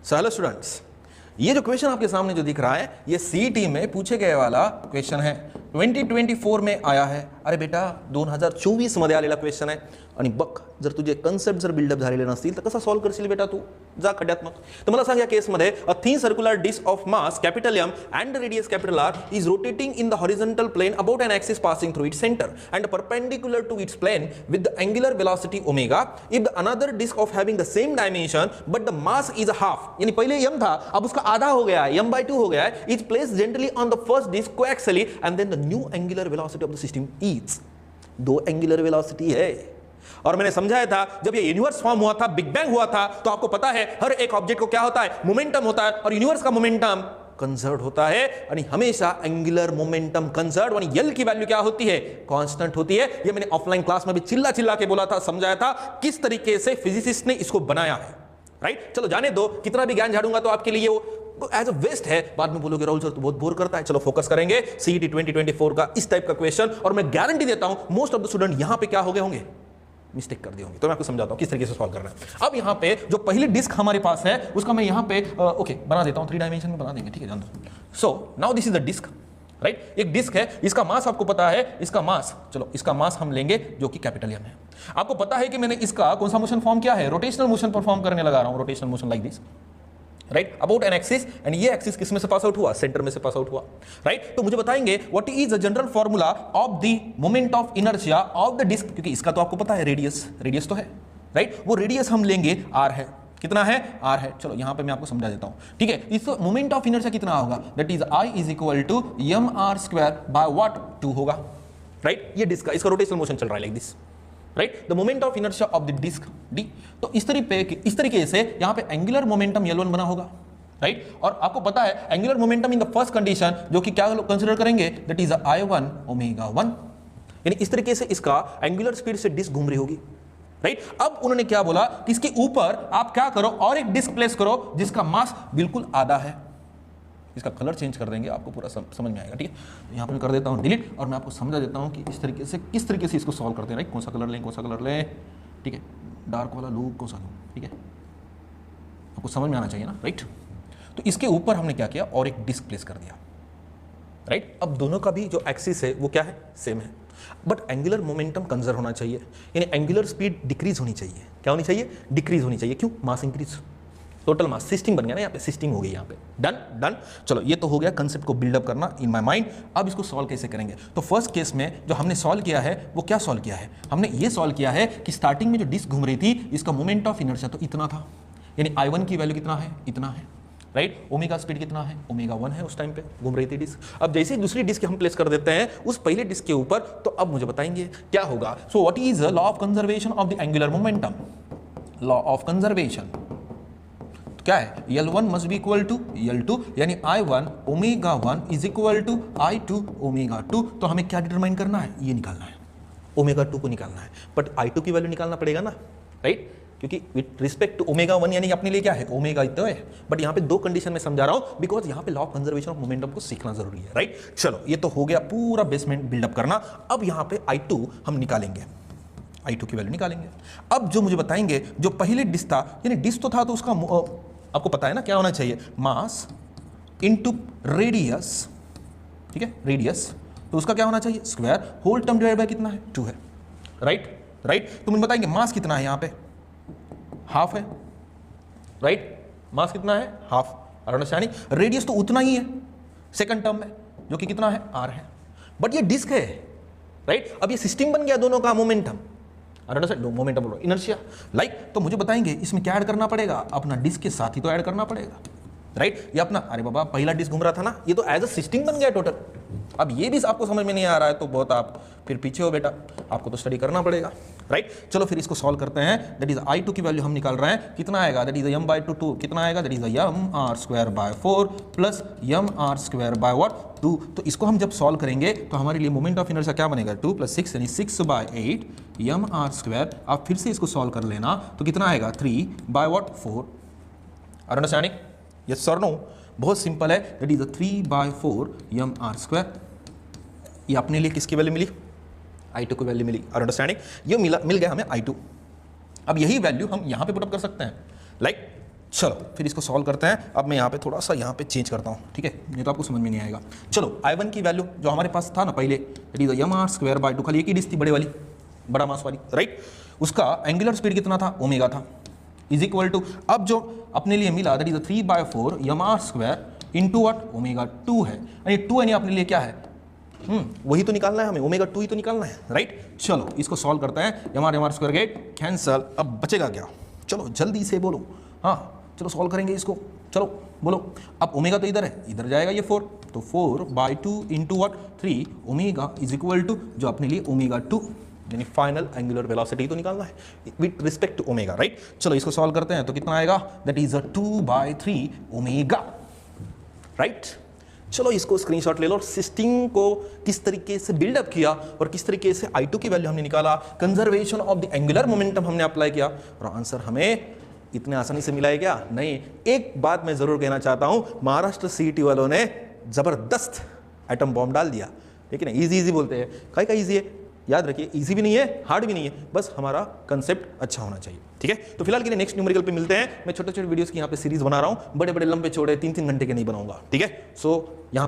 So hello students, ये जो question आपके सामने जो दिख रहा है ये सीईटी में पूछे गए वाला क्वेश्चन है, 2024 में आया है. अरे बेटा 2024 मध्ये आलेला क्वेश्चन आहे आणि बघ जर तुझे कन्सेप्ट जर बिल्डअप झालेले नसतील तर कसा सॉल्व्ह करशील बेटा तू. जा खड्ड्यात मग. तर मला सांग या केसमध्ये a thin circular disc of mass capital M and radius capital R is rotating in the horizontal plane about an axis passing through its centre and perpendicular to its plane with the angular velocity omega if the another disc of having the same dimension but the mass is half. यानी पहले m था अब उसका आधा हो गया है, m/2 हो गया है. Is placed gently on the first disc coaxially and then the new angular velocity of the system is. दो एंगुलर वेलोसिटी है और मैंने समझाया था जब ये यूनिवर्स फॉर्म हुआ था, बिग बैंग हुआ था, तो आपको पता है हर एक ऑब्जेक्ट को क्या होता है, मोमेंटम होता है और यूनिवर्स का मोमेंटम कंजर्व होता है और हमेशा एंगुलर मोमेंटम कंजर्व और यल की वैल्यू क्या होती है, कांस्टेंट होती है. ये मैंने ऑफलाइन क्लास में भी चिल्ला चिल्ला के बोला था, समझाया था किस तरीके से फिजिसिस्ट ने इसको बनाया है. राइट, चलो जाने दो, कितना भी ज्ञान झाड़ूंगा तो आपके लिए वो एज अ वेस्ट है. बाद में बोलोगे राहुल सर तो बहुत बोर करता है. चलो फोकस करेंगे सीईटी 2024 का इस टाइप का क्वेश्चन और मैं गारंटी देता हूं मोस्ट ऑफ द स्टूडेंट यहां पे क्या हो गए होंगे, मिस्टेक कर दिए होंगे. तो मैं आपको समझाता हूं किस तरीके से सॉल्व करना है. अब यहां पे जो पहली डिस्क हमारे पास है उसका मैं यहां पे ओके बना देता हूं, 3 डायमेंशन में बना देंगे, ठीक है जान दो. So now this is the disc. Right, एक डिस्क है, इसका मास आपको पता है, इसका मास, चलो इसका मास हम लेंगे जो कि कैपिटल एम है. आपको पता है कि मैंने इसका कौन सा मोशन फॉर्म किया है, रोटेशनल मोशन परफॉर्म करने लगा रहा हूं, rotational motion like this. Right, about an axis and ये एक्सिस किस में से पास आउट हुआ, सेंटर में से पास आउट हुआ. राइट, तो मुझे बताएंगे what is the general formula of the moment of inertia of the disc, क्योंकि इसका तो आपको पता है रेडियस तो है. राइट, वो रेडियस हम लेंगे आर है. कितना है, आर है. चलो यहां पे मैं आपको समझा देता हूं, ठीक है. इस मोमेंट ऑफ इनर्शिया कितना होगा, that is I is equal to M R square by what, 2 होगा. राइट, ये डिस्क का इसका रोटेशनल मोशन चल रहा है like this. Right, the moment of inertia of the disc D. तो इस तरीके से यहां पे एंगुलर मोमेंटम L1 बना होगा. राइट, और आपको पता है angular momentum in the first condition जो कि क्या कंसीडर करेंगे, दैट इज I1 ओमेगा 1. यानी इस तरीके से इसका एंगुलर स्पीड से डिस्क घूम रही होगी. राइट, अब उन्होंने क्या बोला कि इसके ऊपर आप क्या करो और एक डिस्क प्लेस करो जिसका मास बिल्कुल आधा है. इसका कलर चेंज कर देंगे, आपको पूरा समझ में आएगा. ठीक है, यहां पे मैं कर देता हूं डिलीट और मैं आपको समझा देता हूं कि इस तरीके से किस तरीके से इसको सॉल्व करते हैं. राइट, कौन सा कलर लें, कौन सा कलर लें, ठीक है, डार्क वाला लूँ, कौन सा लूँ, ठीक है, आपको समझ में आना चाहिए ना. राइट, तो इसके ऊपर हमने क्या किया और एक डिस्क प्लेस कर दिया. राइट, अब दोनों का भी जो एक्सिस है वो क्या है, सेम है, बट एंगुलर मोमेंटम कंजर्व होना चाहिए. यानी एंगुलर स्पीड डिक्रीज होनी चाहिए. क्या होनी चाहिए, डिक्रीज होनी चाहिए. क्यों, मास इंक्रीज, टोटल मास सिस्टिंग बन गया ना, यहाँ पे सिस्टिंग हो गई यहाँ पे. डन. चलो ये तो हो गया कंसेप्ट को बिल्डअप करना इन माय माइंड. अब इसको सॉल्व कैसे करेंगे, तो फर्स्ट केस में जो हमने सॉल्व किया है वो क्या सॉल्व किया है, हमने ये सॉल्व किया है कि स्टार्टिंग में जो डिस्क घूम रही थी इसका मोमेंट ऑफ इनर्शिया तो इतना था, यानी I1 की वैल्यू कितना है, इतना है. राइट, ओमेगा स्पीड कितना है, ओमेगा 1 है, उस टाइम पे घूम रही थी डिस्क. अब जैसे ही दूसरी डिस्क हम प्लेस कर देते हैं उस पहले डिस्क के ऊपर, तो अब मुझे बताएंगे क्या होगा. So what is the law of conservation of the angular momentum, law of conservation क्या है, L1 must be equal to L2, यानी I1 omega 1 is equal to I2 omega 2. तो हमें क्या डिटरमाइन करना है, ये निकालना है, ओमेगा 2 को निकालना है, बट I2 की वैल्यू निकालना पड़ेगा ना. राइट, क्योंकि विथ रिस्पेक्ट टू ओमेगा 1 यानी अपने लिए क्या है, ओमेगा इतना है, बट यहाँ पे 2 कंडीशन में समझा रहा हूं बिकॉज यहाँ पे law of conservation of momentum को सीखना जरूरी है. राइट, चलो ये तो हो गया पूरा बेसमेंट बिल्डअप करना. अब यहाँ पे I2 हम निकालेंगे, I2 की वैल्यू निकालेंगे. अब जो मुझे बताएंगे जो पहले डिस्क था, यानी डिस्क तो था तो उसका आपको पता है ना क्या होना चाहिए, मास इनटू रेडियस. ठीक है, रेडियस तो उसका क्या होना चाहिए, square, whole term divide by कितना है, 2 है. राइट, तो मुझे बताएंगे मास कितना है, यहाँ पे हाफ है. राइट, मास कितना है, हाफ. अंडरस्टैंडिंग, रेडियस तो उतना ही है सेकंड टर्म में जो कि कितना है, r है, बट ये डिस्क है. राइट, अब ये सिस्टम बन गया दोनों का मोमेंटम, मोमेंटम इनर्शिया लाइक. तो मुझे बताएंगे इसमें क्या ऐड करना पड़ेगा, अपना डिस्क के साथ ही तो ऐड करना पड़ेगा. राइट, ये अपना, अरे बाबा पहला डिस्क घूम रहा था ना, ये तो एज अ सिस्टम बन गया टोटल. अब ये भी आपको समझ में नहीं आ रहा है तो बहुत आप फिर पीछे हो बेटा, आपको तो स्टडी करना पड़ेगा. राइट, चलो फिर इसको सॉल्व करते हैं. दैट इज I2 की वैल्यू हम निकाल रहे हैं, कितना आएगा, दैट इज m/2 कितना आएगा, that is mr square by 4 plus mr square by what, 2. तो इसको हम जब सॉल्व करेंगे तो हमारे लिए मोमेंट ऑफ इनर्शिया क्या बनेगा, 2 + 6 यानी 6/8 mr स्क्वायर. आप फिर से इसको सॉल्व कर लेना तो कितना आएगा, 3 by what, 4. Understanding, yes sir no, बहुत सिंपल है. That is 3/4 mr square. ये अपने लिए किसकी वैल्यू मिली, I2 की वैल्यू मिली. और अंडरस्टैंडिंग, ये मिल गया हमें I2. अब यही वैल्यू हम यहाँ पे पुटअप कर सकते हैं. लाइक चलो फिर इसको सॉल्व करते हैं। अब मैं यहाँ पे थोड़ा सा यहाँ पे चेंज करता हूँ, ठीक है, नहीं तो आपको समझ में नहीं आएगा। चलो I1 की वैल्यू जो हमारे पास था ना पहले, इट इज mr²/2, खाली एक ही डिस्क थी बड़े वाली, बड़ा मास वाली, राइट। उसका एंगुलर स्पीड कितना था, ओमेगा था, इज इक्वल टू, अब जो अपने लिए मिला that is 3/4 mr² into what, ω2 है, यानी 2 यानी अपने लिए क्या है, वही तो निकालना है हमें, ω2 ही तो निकालना है, राइट। चलो इसको सॉल्व करते हैं, mr² गेट कैंसल, अब बचेगा क्या, चलो जल्दी से बोलो, हाँ चलो सॉल्व करेंगे इसको, चलो बोलो। अब ओमेगा तो इधर है, इधर जाएगा ये 4, तो 4/2 into what 3, omega is equal to जो अपने लिए ω2 यानी फाइनल एंगुलर वेलोसिटी तो निकालना है with respect to omega, right. चलो इसको सॉल्व करते हैं तो कितना आएगा, दैट इज 2/3 ओमेगा, राइट। चलो इसको स्क्रीनशॉट ले लो। सिस्टम को किस तरीके से बिल्डअप किया और किस तरीके से I2 की वैल्यू हमने निकाला, conservation of the angular momentum हमने अप्लाई किया, और आंसर हमें इतने आसानी से मिला है क्या, नहीं। एक बात मैं जरूर कहना चाहता हूं, महाराष्ट्र CET वालों ने जबरदस्त एटम बॉम्ब डाल दिया, लेकिन इजी बोलते हैं, का इजी है, याद रखिए इजी भी नहीं है, हार्ड भी नहीं है, बस हमारा कंसेप्ट अच्छा होना चाहिए, ठीक है। तो फिलहाल के लिए नेक्स्ट न्यूमेरिकल पे मिलते हैं। मैं छोटे छोटे वीडियोस की यहाँ पे सीरीज बना रहा हूँ, बड़े बड़े लंबे चौड़े 3-3 घंटे के नहीं बनाऊंगा, ठीक है। सो यहाँ पे